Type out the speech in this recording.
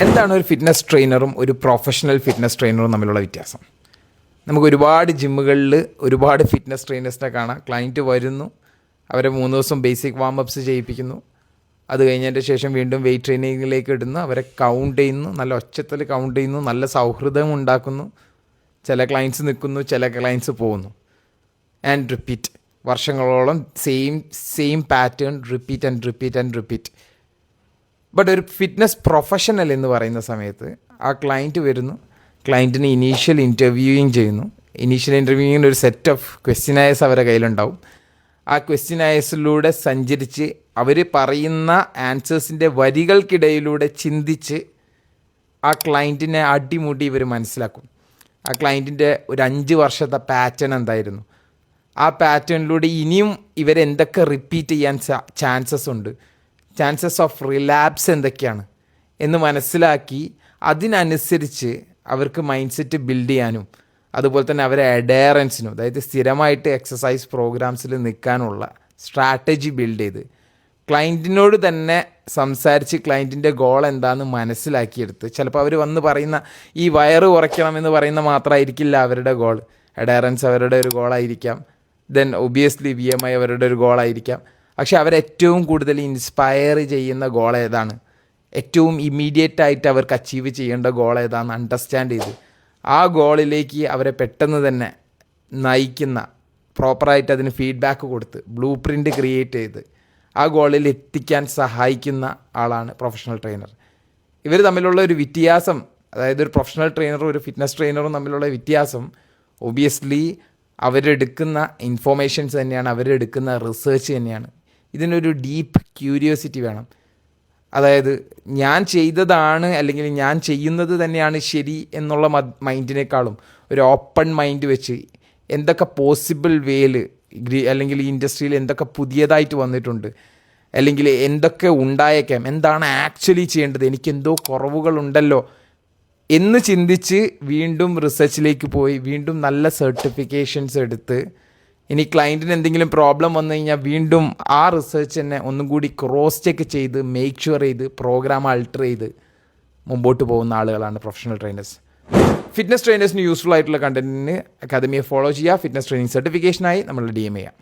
എന്താണ് ഒരു ഫിറ്റ്നസ് ട്രെയിനറും ഒരു പ്രൊഫഷണൽ ഫിറ്റ്നസ് ട്രെയിനറും തമ്മിലുള്ള വ്യത്യാസം? നമുക്ക് ഒരുപാട് ജിമ്മുകളിൽ ഒരുപാട് ഫിറ്റ്നസ് ട്രെയിനേഴ്സിനെ കാണാം. ക്ലയൻറ്റ് വരുന്നു, അവരെ 3 ദിവസം ബേസിക് വാമപ്സ് ചെയ്യിപ്പിക്കുന്നു, അത് കഴിഞ്ഞതിൻ്റെ ശേഷം വീണ്ടും വെയിറ്റ് ട്രെയിനിങ്ങിലേക്ക് ഇടുന്നു, അവരെ കൗണ്ട് ചെയ്യുന്നു, നല്ല ഒച്ചത്തിൽ കൗണ്ട് ചെയ്യുന്നു, നല്ല സൗഹൃദം ഉണ്ടാക്കുന്നു. ചില ക്ലയൻറ്റ്സ് നിൽക്കുന്നു, ചില ക്ലയൻറ്റ്സ് പോകുന്നു. ആൻഡ് റിപ്പീറ്റ്, വർഷങ്ങളോളം സെയിം പാറ്റേൺ റിപ്പീറ്റ്. ബട്ട് ഒരു ഫിറ്റ്നസ് പ്രൊഫഷണൽ എന്ന് പറയുന്ന സമയത്ത് ആ ക്ലയൻറ്റ് വരുന്നു, ക്ലയൻറ്റിന് ഇനീഷ്യൽ ഇൻ്റർവ്യൂയിങ് ചെയ്യുന്നു. ഇനീഷ്യൽ ഇൻ്റർവ്യൂയിങ്ങിന് ഒരു സെറ്റ് ഓഫ് ക്വസ്റ്റ്യനയേഴ്സ് അവരുടെ കയ്യിലുണ്ടാവും. ആ ക്വസ്റ്റ്യനയേഴ്സിലൂടെ സഞ്ചരിച്ച് അവർ പറയുന്ന ആൻസേഴ്സിൻ്റെ വരികൾക്കിടയിലൂടെ ചിന്തിച്ച് ആ ക്ലയൻറ്റിനെ അടിമുടി ഇവർ മനസ്സിലാക്കും. ആ ക്ലയൻറ്റിൻ്റെ ഒരു 5 വർഷത്തെ പാറ്റേൺ എന്തായിരുന്നു, ആ പാറ്റേണിലൂടെ ഇനിയും ഇവരെന്തൊക്കെ റിപ്പീറ്റ് ചെയ്യാൻ ചാൻസസ് ഓഫ് റിലാപ്സ് എന്തൊക്കെയാണ് എന്ന് മനസ്സിലാക്കി അതിനനുസരിച്ച് അവർക്ക് മൈൻഡ് സെറ്റ് ബിൽഡ് ചെയ്യാനും അതുപോലെ തന്നെ അവരെ അഡയറൻസിനും, അതായത് സ്ഥിരമായിട്ട് എക്സസൈസ് പ്രോഗ്രാംസിൽ നിൽക്കാനുള്ള സ്ട്രാറ്റജി ബിൽഡ് ചെയ്ത് ക്ലയൻറ്റിനോട് തന്നെ സംസാരിച്ച് ക്ലയൻറ്റിൻ്റെ ഗോൾ എന്താണെന്ന് മനസ്സിലാക്കിയെടുത്ത്, ചിലപ്പോൾ അവർ വന്ന് പറയുന്ന ഈ വയറ് കുറയ്ക്കണം എന്ന് പറയുന്ന മാത്രമായിരിക്കില്ല അവരുടെ ഗോൾ. അഡയറൻസ് അവരുടെ ഒരു ഗോളായിരിക്കാം, ദെൻ ഒബിയസ്ലി BMI അവരുടെ ഒരു ഗോളായിരിക്കാം. പക്ഷെ അവരേറ്റവും കൂടുതൽ ഇൻസ്പയർ ചെയ്യുന്ന ഗോൾ ഏതാണ്, ഏറ്റവും ഇമ്മീഡിയറ്റ് ആയിട്ട് അവർക്ക് അച്ചീവ് ചെയ്യേണ്ട ഗോൾ ഏതാണെന്ന് അണ്ടർസ്റ്റാൻഡ് ചെയ്ത് ആ ഗോളിലേക്ക് അവരെ പെട്ടെന്ന് തന്നെ നയിക്കുന്ന, പ്രോപ്പറായിട്ട് അതിന് ഫീഡ്ബാക്ക് കൊടുത്ത് ബ്ലൂ പ്രിൻ്റ് ക്രിയേറ്റ് ചെയ്ത് ആ ഗോളിൽ എത്തിക്കാൻ സഹായിക്കുന്ന ആളാണ് പ്രൊഫഷണൽ ട്രെയിനർ. ഇവർ തമ്മിലുള്ള ഒരു വ്യത്യാസം, അതായത് ഒരു പ്രൊഫഷണൽ ട്രെയിനറും ഒരു ഫിറ്റ്നസ് ട്രെയിനറും തമ്മിലുള്ള വ്യത്യാസം ഒബിയസ്ലി അവരെടുക്കുന്ന ഇൻഫോർമേഷൻസ് തന്നെയാണ്, അവരെടുക്കുന്ന റിസർച്ച് തന്നെയാണ്. ഇതിനൊരു ഡീപ്പ് ക്യൂരിയോസിറ്റി വേണം. അതായത് ഞാൻ ചെയ്തതാണ് അല്ലെങ്കിൽ ഞാൻ ചെയ്യുന്നത് തന്നെയാണ് ശരി എന്നുള്ള മൈൻഡിനേക്കാളും ഒരു ഓപ്പൺ മൈൻഡ് വെച്ച് എന്തൊക്കെ പോസിബിൾ വേയിൽ അല്ലെങ്കിൽ ഈ ഇൻഡസ്ട്രിയിൽ എന്തൊക്കെ പുതിയതായിട്ട് വന്നിട്ടുണ്ട്, അല്ലെങ്കിൽ എന്തൊക്കെ ഉണ്ടായേക്കാം, എന്താണ് ആക്ച്വലി ചെയ്യേണ്ടത്, എനിക്കെന്തോ കുറവുകളുണ്ടല്ലോ എന്ന് ചിന്തിച്ച് വീണ്ടും റിസർച്ചിലേക്ക് പോയി വീണ്ടും നല്ല സർട്ടിഫിക്കേഷൻസ് എടുത്ത് ഇനി ക്ലയൻറ്റിന് എന്തെങ്കിലും പ്രോബ്ലം വന്നു കഴിഞ്ഞാൽ വീണ്ടും ആ റിസർച്ച് തന്നെ ഒന്നും കൂടി ക്രോസ് ചെക്ക് ചെയ്ത് മേക്ക് ഷുവർ ചെയ്ത് പ്രോഗ്രാം അൾട്ടർ ചെയ്ത് മുമ്പോട്ട് പോകുന്ന ആളുകളാണ് പ്രൊഫഷണൽ ട്രെയിനേഴ്സ്. ഫിറ്റ്നസ് ട്രെയിനേഴ്സിന് യൂസ്ഫുൾ ആയിട്ടുള്ള കണ്ടന്റിന് അക്കാദമിയെ ഫോളോ ചെയ്യുക. ഫിറ്റ്നസ് ട്രെയിനിങ് സർട്ടിഫിക്കേഷനായി നമ്മൾ DM ചെയ്യാം.